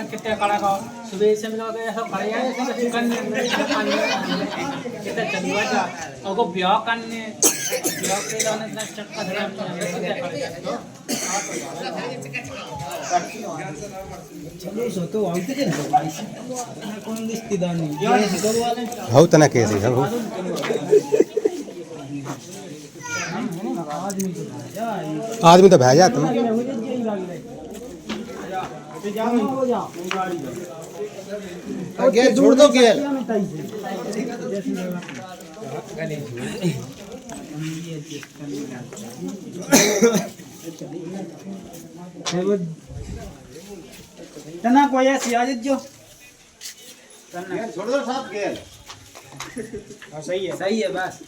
kita kalau sudah sebenarnya karya itu bukan kita jadi aja. Aku biarkan nih, biar kita nanti cakap dengan चलो सो तो आते हैं ना भाई कौन रिश्तेदार नहीं ये सब वाले हाउ तना कैसे सब आदमी तो भेजा तुम गेट छोड़ दो गेट तना कोई ऐसी आज जो छोड़ दो साहब गेट सही है बस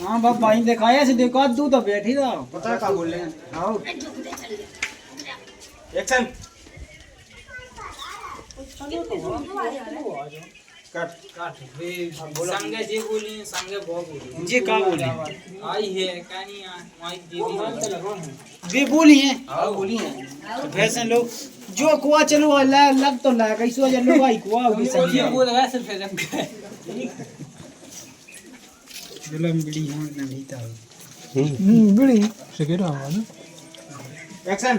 हाँ बाप भाई दिखाया से देखो तू तो बैठी था पता क्या बोल रहे हैं आओ एक्शन कट संगे जी बोली संगे बहुत बोली जी का बोली आई है कहानी माइक जी वे बोली हैं हां बोली है तो फैशन लोग जो कुआ चलो लग तो लग कैसो जल्लू भाई कुआ होगी ये बोल रहा है सिर्फ फैशन दुल्हन बड़ी हां नहीं था बड़ी सिगरेट आवा ना एक्शन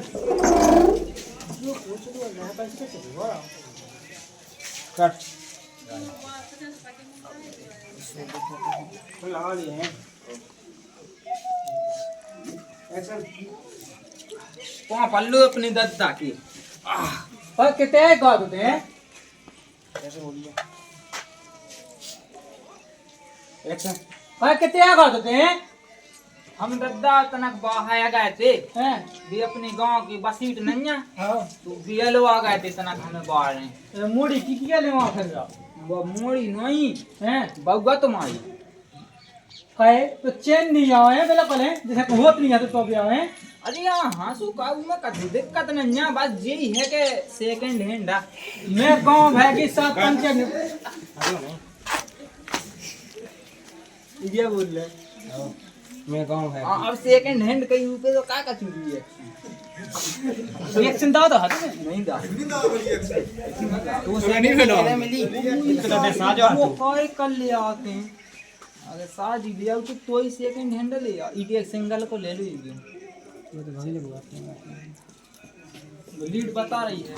कट लगा लिए हैं एक्शन कौन पल्लू अपनी दद्दा की पर कितने गा देते हैं कैसे बोलिए एक्शन पर कितने गा देते हैं हम दद्दा तनक बाहर गए थे हैं भी अपने गांव की बसीट नन्या हां तो बीएलओ आ गए थे तनक हमें बाहर हैं मोड़ी की क्या ले वहां फिर जाओ वो मोड़ी नहीं हैं बउआ तुम्हारी कहे तो चैन नहीं आए पहले पहले जैसे होत नहीं है तो भी आए अरे यहाँ हाँसू काऊ में कछु दिक्कत नहीं है बस यही है कि सेकंड हैंड है मैं गांव भाई के साथ पंचायत ये बोल रहे मैं गांव है अब सेकंड हैंड कहीं ऊपर तो का चुरी है रिएक्शन दाओ तो हाथ में नहीं दा तो नहीं मिला मिली इतना दे साजो वो कोई कर ले आते हैं अगर साजी ले आओ तो ही सेकंड हैंड ले आ एक एक सिंगल को ले लो ये तो भाई लोग आते हैं लीड बता रही है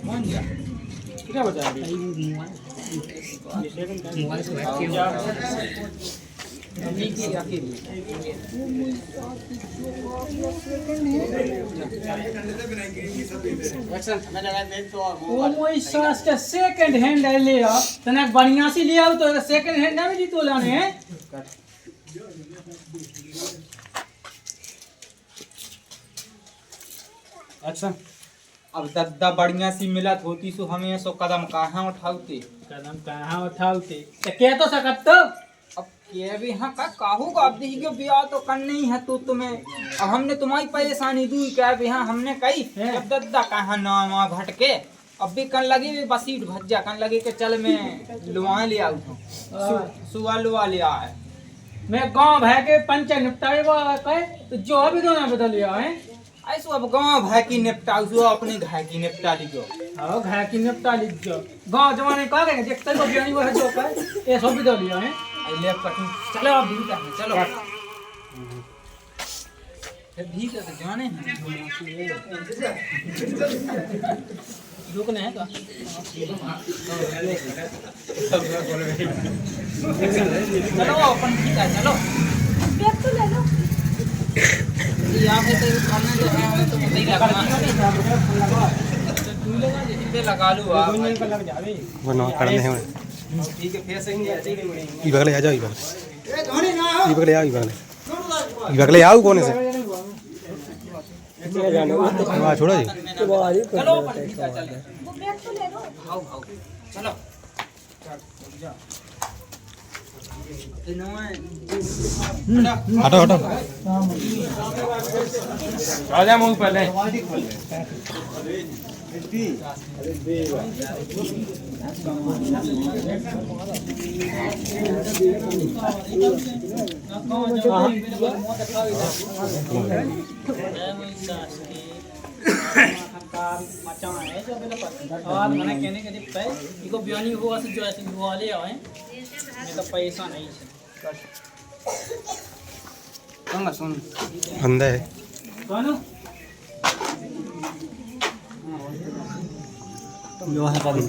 कौन गया क्या बता रही सेकंड हैंड ले आओ तने बढ़िया सी ले आओ तो सेकंड हैंड ना भी तो लाने हैं अच्छा अब दद्दा बढ़िया सी मिलत होती सो हमें सो कदम कहाँ उठाते तो क्या तो सकत तो अब ये भी हाँ का काहू का अब देखिए ब्याह तो करना ही है तो तुम्हें अब हमने तुम्हारी परेशानी दी क्या भी हाँ हमने कही अब दद्दा कहाँ ना भटके अब भी कन लगी भी बसीट भज्जा कन लगी के चल मैं लुआ ले आऊ सुआ लुआ ले आए मैं गांव भाई के पंचायत निपटाए वो कहे तो जो अभी दोनों बदल लिया है ऐसो अब गाँव भाई की निपटाऊ सो अपने घाय की निपटा लीजो आओ घर की निपटा लीजिए गांव जमाने का कहेंगे देखते तो बियानी वो है जो का ये सब भी दो लिया है ले पटू चलो अब भी कहें चलो फिर भी तो जाने हैं रुकने है का चलो अपन ठीक है चलो बैग तो ले लो यहाँ पे तो खाना जो है हमें तो नहीं लगना तू लगा जिससे लगा लूँ आप लग जावे वो ना करने हैं ठीक है फिर सही है ई बगले आ जाओ ई बगले आओ ई बगले आओ कोने से वाह छोड़ो जी चलो अपन ठीक है चलो वो बैग तो ले लो आओ आओ चलो हटो हटो आजा मुंह पहले मैंने कहने के पे इको बयानी हुआ से जो ऐसे हुआ ले आए मैं तो पैसा नहीं है सुन अंधा है कौन जो है कभी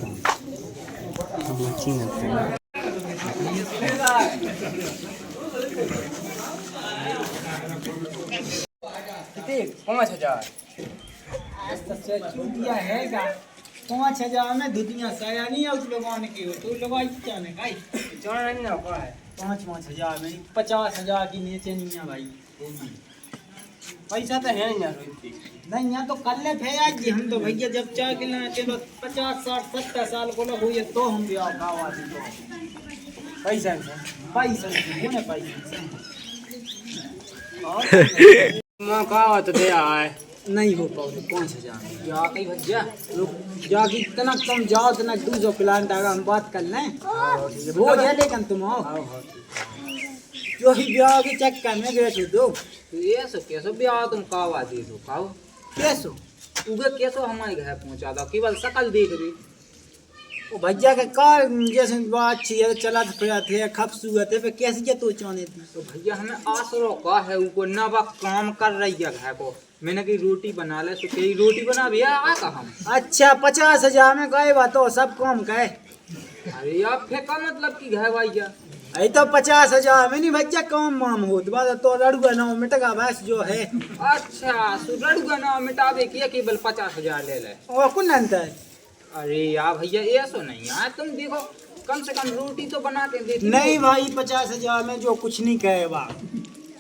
कितने 5,000 चूतिया है क्या 5,000 में दुनिया साया नहीं है उस लोगों की हो तो लोग क्या ने भाई जाना नहीं ना है 5,000 में 50,000 की नीचे नहीं है भाई पैसा तो है नहीं यहाँ तो कल ले भैया जी हम तो भैया जब चाह के ना चलो 50 60 70 साल को लोग हुए तो हम भी गाँव आते तो पैसा पैसा होने पैसा मौका तो दे आए नहीं हो पाओ 5,000 जाके भैया जाके इतना कम जाओ इतना 200 प्लांट आगा हम बात कर लें वो है लेकिन तुम आओ जो ही ब्याह के चक्कर में बेचो दो ये सो कैसो ब्याह तुम कावा दे दो काव कैसो उगे कैसो हमारे घर पहुंचा दो केवल शकल देख रही ओ भैया के कार जैसे बात अच्छी है चला फिरा थे खूबसूरत है पे कैसे जे तो चाने थी तो भैया हमें आसरो का है ऊपर ना बा काम कर रही है घर को मैंने की रोटी बना ले तो कई रोटी बना भैया आ का हम अच्छा 50,000 में गए बात तो सब काम कहे अरे यार फेंका मतलब की घर भैया अरे तो 50,000 में नहीं भैया काम माम हो तो लड़ुआ नाव मिटेगा बस जो है अच्छा लड़ुआ नाव मिटावे किया केवल 50,000 ले ले ओ कौन अंतर अरे यार भैया ऐसा नहीं यार तुम देखो कम से कम रोटी तो बना के देती नहीं भाई 50,000 में जो कुछ नहीं कहे बा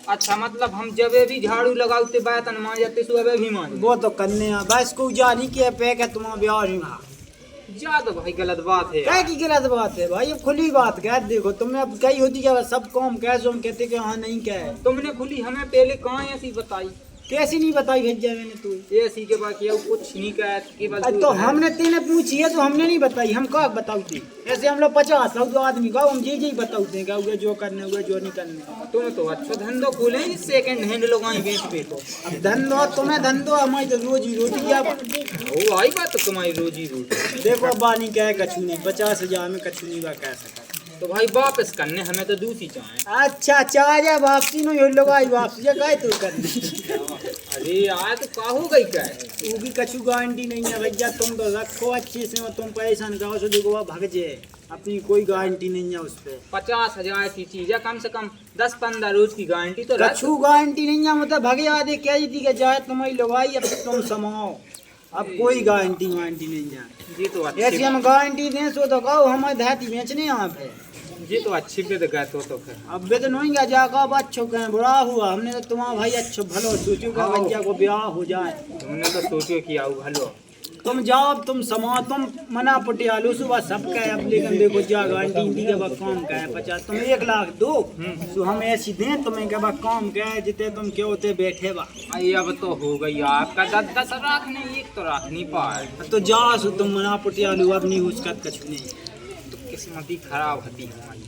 अच्छा मतलब हम जब भी झाड़ू लगाते बर्तन मान जाते सुबह भी मान वो तो करने बस को जा नहीं के पे के तुम ब्याह नहीं जा तो भाई गलत बात है क्या की गलत बात है भाई खुली बात कह देखो तुमने अब कही होती क्या सब काम कैसे हम कहते कि हाँ नहीं कहे तुमने खुली हमें पहले कहाँ ऐसी बताई कैसी नहीं बताई भैया मैंने तू ऐसी के बाद किया कुछ नहीं कहा केवल तो हमने तेने पूछी है तो हमने नहीं बताई हम कहाँ बताऊते ऐसे हम लोग 50 लोग आदमी का हम जी बताते हैं जो करने हुए जो नहीं करने तुम तो अच्छा धंधो खोले सेकंड हैंड लोग बेच बेचो अब धंधो तुम्हें धंधो हमारी तो रोजी रोटी वो आई बात तो तुम्हारी रोजी रोटी देखो बानी क्या है कछू नहीं 50,000 में कछू नहीं बा कह सका तो भाई वापस करने हमें तो दूसरी चाहे अच्छा चाहे वापसी नहीं लोग आई वापसी क्या तू करने अरे यार तो का हो गई क्या है वो भी कछु गारंटी नहीं है भैया तुम तो रखो अच्छे से तुम परेशान करो सो देखो वह भग जाए अपनी कोई गारंटी नहीं है उस पर 50,000 की चीज है कम से कम 10-15 रोज की गारंटी तो कछु गारंटी नहीं है मतलब भग याद क्या जी के जाए तुम्हारी लोग आई अब तुम समाओ अब कोई गारंटी नहीं है जी तो ऐसी हम गारंटी दें सो तो कहो हमारे देहाती बेचने यहाँ पे जी तो अच्छी पे गए तो फिर अब बे तो नहीं गया जाकर अब अच्छो कहें बुरा हुआ हमने तो तुम्हारा भाई अच्छो भलो सोचो का बच्चा को ब्याह हो जाए तुमने तो सोचो कि आओ भलो तुम जाओ तुम समा तुम मना पटियालू सुबह सब कहे अब लेकिन देखो जा गारंटी दी के बाद काम कहे 50 तुम 1 लाख दो तो हम ऐसी दें तुम्हें के बाद काम कहे जितने तुम क्यों होते बैठे बा अब तो हो गई आपका 10 लाख नहीं एक तो राख नहीं पाए तो जाओ सो तुम मना पटियालू अब नहीं उसका कछ नहीं किस्मत ही खराब होती हमारी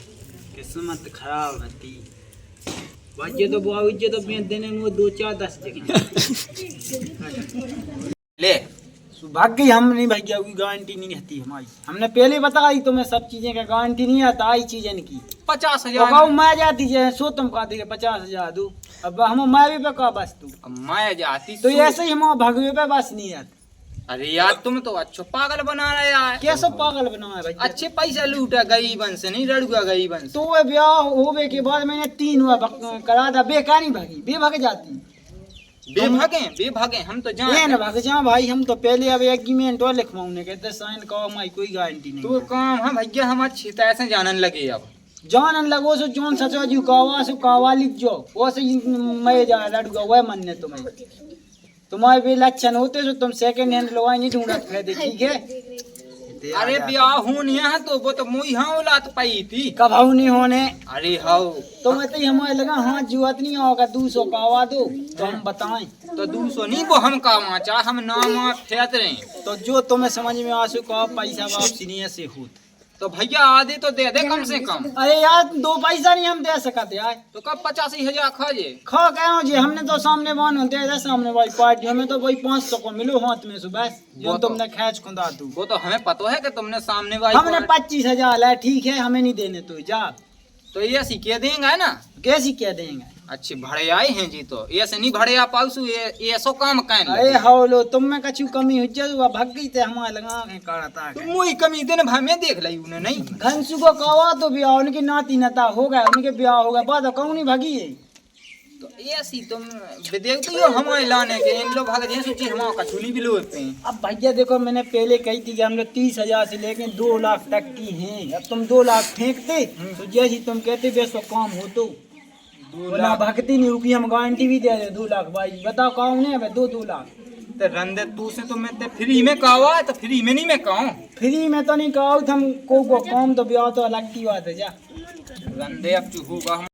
किस्मत खराब होती बच्चे तो बुआ उज्जे तो बेच देने में 2-4-10 ले भाग गई हम नहीं भैया कोई गारंटी नहीं रहती हमारी हमने पहले बताई तुम्हें सब चीजें का गारंटी नहीं आता आई चीजें की 50,000 मैं जाती है सो तुम कहा दी 50,000 दू अब हम मावे पे का बस तू मैं जाती तो ऐसे ही हम भगवे पे बस नहीं आती अरे यार तुम तो अच्छा पागल बना रहे यार कैसे पागल बना है भाई अच्छे पैसा लूटा गरीबन से नहीं रड़ुआ गरीबन से तो वो ब्याह होवे के बाद मैंने 3 हुआ करा था बेकार नहीं भागी बेभाग जाती बेभागे हम तो जान ना भाग जा भाई हम तो पहले अब एग्रीमेंट और लिखवाऊंगे कहते साइन करो हमारी कोई गारंटी नहीं तो काम है भैया हम अच्छी तरह से जानन लगे अब जानन लगो सो जोन सचो जी कावा लिख जो वो से मैं जा लड़ूगा वह मन ने तुम्हारे भी लक्षण होते तो तुम सेकंड हैंड लोग नहीं ढूंढत खरीदे ठीक है थे। अरे ब्याह होनी है तो वो तो मुई हाँ औलाद पाई थी। कब हाउ नहीं होने अरे हाउ तो मैं तो हमारे लगा हाँ जुआत नहीं होगा 200 का आवा दो तो हम बताएं। तो 200 नहीं वो हम का चाह हम नाम फेत रहे। तो जो तुम्हें समझ में आ सको पैसा वापसी नहीं ऐसे होता। तो भैया आधे तो दे दे कम से कम। अरे यार 2 पैसा नहीं हम दे सकते यार। तो कब 85,000 खाजे खा गए जी हमने तो सामने बान होते हैं सामने वाली पार्टी हमें तो वही 500 को मिलो हाथ में सुबह जो वो तो- तुमने खैच खुदा तू वो तो हमें पता है कि तुमने सामने वाली हमने 25,000 है ठीक है हमें नहीं देने तो जा तो ये सीखे देंगे ना। कैसी क्या देंगे। अच्छे भड़े आए हैं जी तो ऐसे नहीं भड़े आ पाऊसू ये सो काम कहने अरे लगे। हाउलो तुम में कछु कमी हो जाए भाग गई थे हमारे लगा के काढ़ता तुम मुई कमी दिन भाई में देख ली उन्हें नहीं। घनसू को कवा तो ब्याह उनके नाती नता हो गया उनके ब्याह हो गया बाद कौन नहीं भागी है। तो ऐसी तुम देखते हो हमारे लाने के इन लोग भाग जैसे सोचिए हम कछुली भी लोते हैं। अब भैया देखो मैंने पहले कही थी कि हम लोग 30,000 से लेके 2 लाख तक की हैं। अब तुम 2 लाख फेंकते तो जैसी तुम कहते बेसो काम हो तो ना भगती नहीं रुकी हम गारंटी भी दे दे 2 लाख भाई बताओ कौन है 2 लाख। तो रंदे तू से तो मैं ते फ्री में कहवा तो फ्री में नहीं मैं कहूँ। फ्री में तो नहीं कहो हम को काम तो ब्याह तो अलग की बात है जा रंदे अब चू होगा